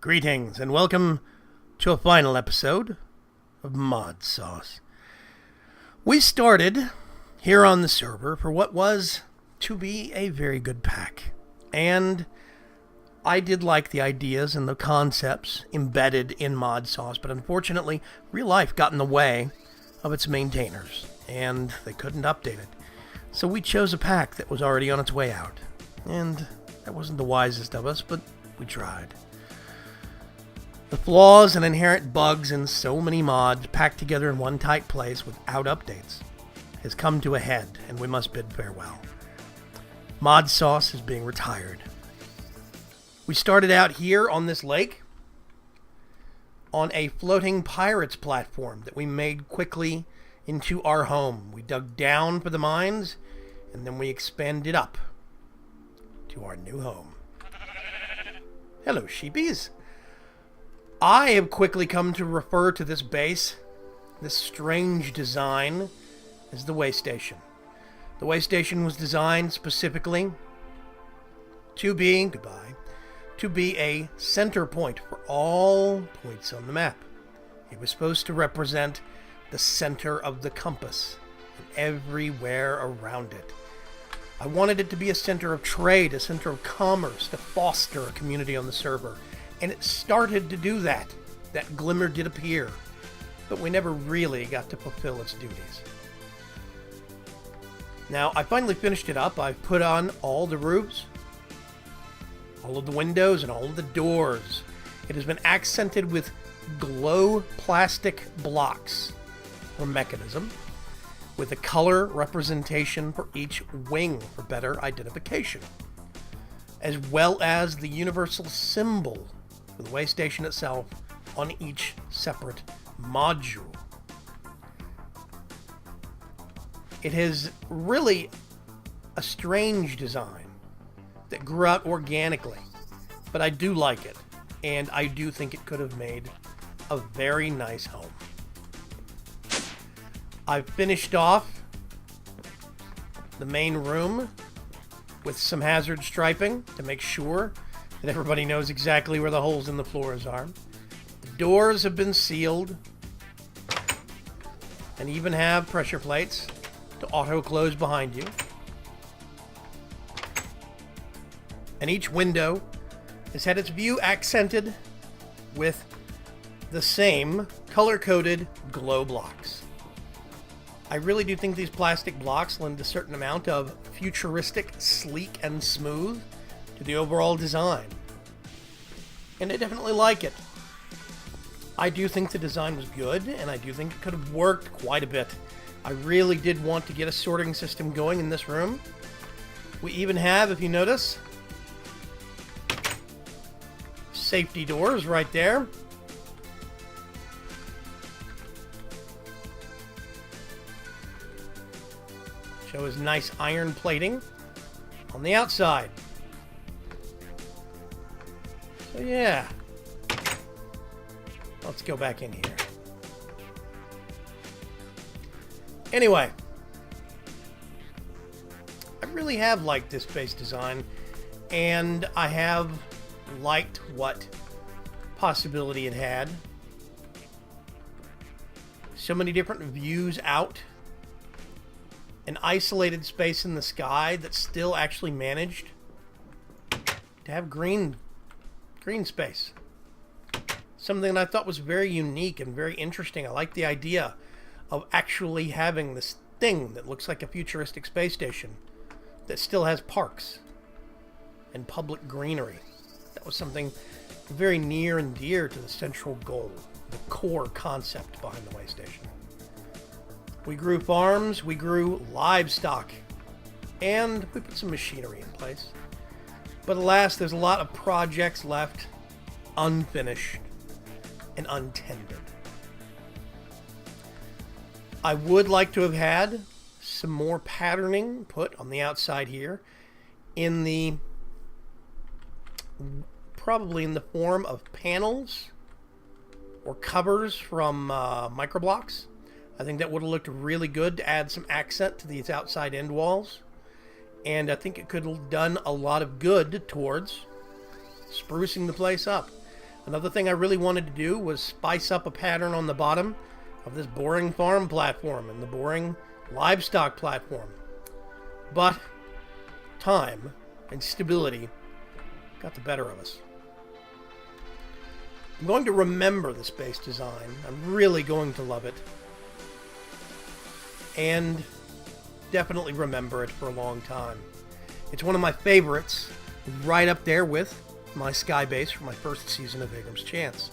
Greetings and welcome to a final episode of ModSauce. We started here on the server for what was to be a very good pack, and I did like the ideas and the concepts embedded in ModSauce, but unfortunately real life got in the way of its maintainers and they couldn't update it. So we chose a pack that was already on its way out, and that wasn't the wisest of us, but we tried. The flaws and inherent bugs in so many mods packed together in one tight place without updates has come to a head, and we must bid farewell. ModSauce is being retired. We started out here on this lake on a floating pirates platform that we made quickly into our home. We dug down for the mines, and then we expanded up to our new home. Hello, sheepies. I have quickly come to refer to this base, this strange design, as the way station. The way station was designed specifically to be, a center point for all points on the map. It was supposed to represent the center of the compass and everywhere around it. I wanted it to be a center of trade, a center of commerce, to foster a community on the server. And it started to do that. That glimmer did appear, but we never really got to fulfill its duties. Now, I finally finished it up. I've put on all the roofs, all of the windows, and all of the doors. It has been accented with glow plastic blocks for mechanism, with a color representation for each wing for better identification, as well as the universal symbol for the way station itself on each separate module. It is really a strange design that grew out organically, but I do like it, and I do think it could have made a very nice home. I've finished off the main room with some hazard striping to make sure that everybody knows exactly where the holes in the floors are. The doors have been sealed and even have pressure plates to auto-close behind you. And each window has had its view accented with the same color-coded glow blocks. I really do think these plastic blocks lend a certain amount of futuristic, sleek, and smooth to the overall design. And I definitely like it. I do think the design was good, and I do think it could have worked quite a bit. I really did want to get a sorting system going in this room. We even have, if you notice, safety doors right there. Show his nice iron plating on the outside. So yeah, let's go back in here. Anyway, I really have liked this base design, and I have liked what possibility it had. So many different views out. An isolated space in the sky that still actually managed to have green space. Something that I thought was very unique and very interesting. I like the idea of actually having this thing that looks like a futuristic space station that still has parks and public greenery. That was something very near and dear to the central goal, the core concept behind the way station. We grew farms, we grew livestock, and we put some machinery in place. But alas, there's a lot of projects left unfinished and untended. I would like to have had some more patterning put on the outside here, probably in the form of panels or covers from microblocks. I think that would have looked really good to add some accent to these outside end walls. And I think it could have done a lot of good towards sprucing the place up. Another thing I really wanted to do was spice up a pattern on the bottom of this boring farm platform and the boring livestock platform. But time and stability got the better of us. I'm going to remember this base design. I'm really going to love it. And definitely remember it for a long time. It's one of my favorites, right up there with my sky base for my first season of Vaygrim's Chance.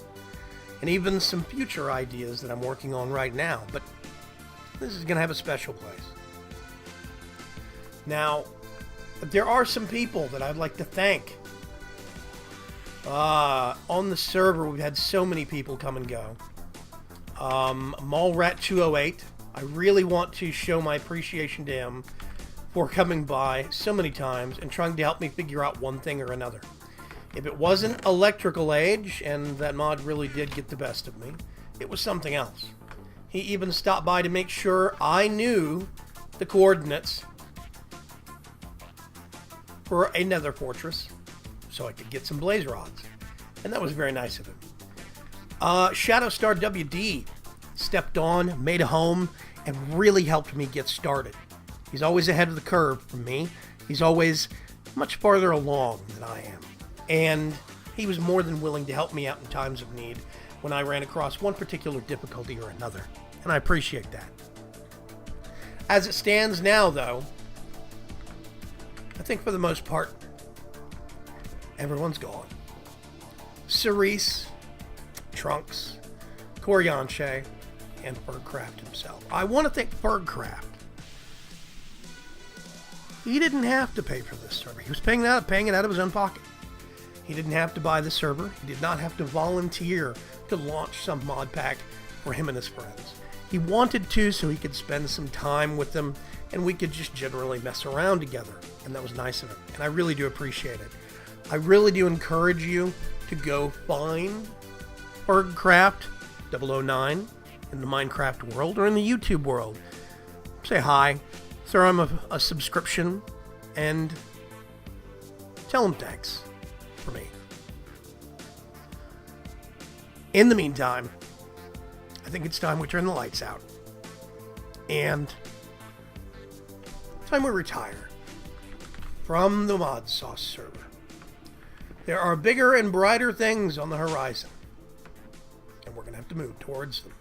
And even some future ideas that I'm working on right now, but this is going to have a special place. Now, there are some people that I'd like to thank. On the server, we've had so many people come and go. Mallrat208, I really want to show my appreciation to him for coming by so many times and trying to help me figure out one thing or another. If it wasn't Electrical Age, and that mod really did get the best of me, it was something else. He even stopped by to make sure I knew the coordinates for a nether fortress so I could get some blaze rods. And that was very nice of him. Shadowstar WD stepped on, made a home, and really helped me get started. He's always ahead of the curve from me. He's always much farther along than I am. And he was more than willing to help me out in times of need when I ran across one particular difficulty or another. And I appreciate that. As it stands now, though, I think for the most part, everyone's gone. Cerise, Trunks, Corianche, and Fergcraft himself. I want to thank Fergcraft. He didn't have to pay for this server. He was paying it out of his own pocket. He didn't have to buy the server. He did not have to volunteer to launch some mod pack for him and his friends. He wanted to so he could spend some time with them and we could just generally mess around together. And that was nice of him. And I really do appreciate it. I really do encourage you to go find Fergcraft 009 in the Minecraft world or in the YouTube world. Say hi, throw him a subscription, and tell him thanks for me. In the meantime, I think it's time we turn the lights out. And time we retire from the ModSauce server. There are bigger and brighter things on the horizon, and we're going to have to move towards them.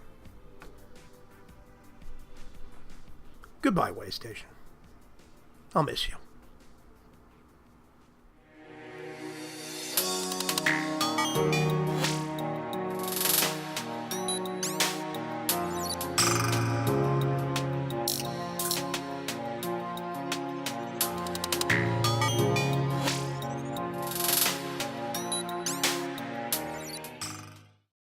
Goodbye, Waystation. I'll miss you.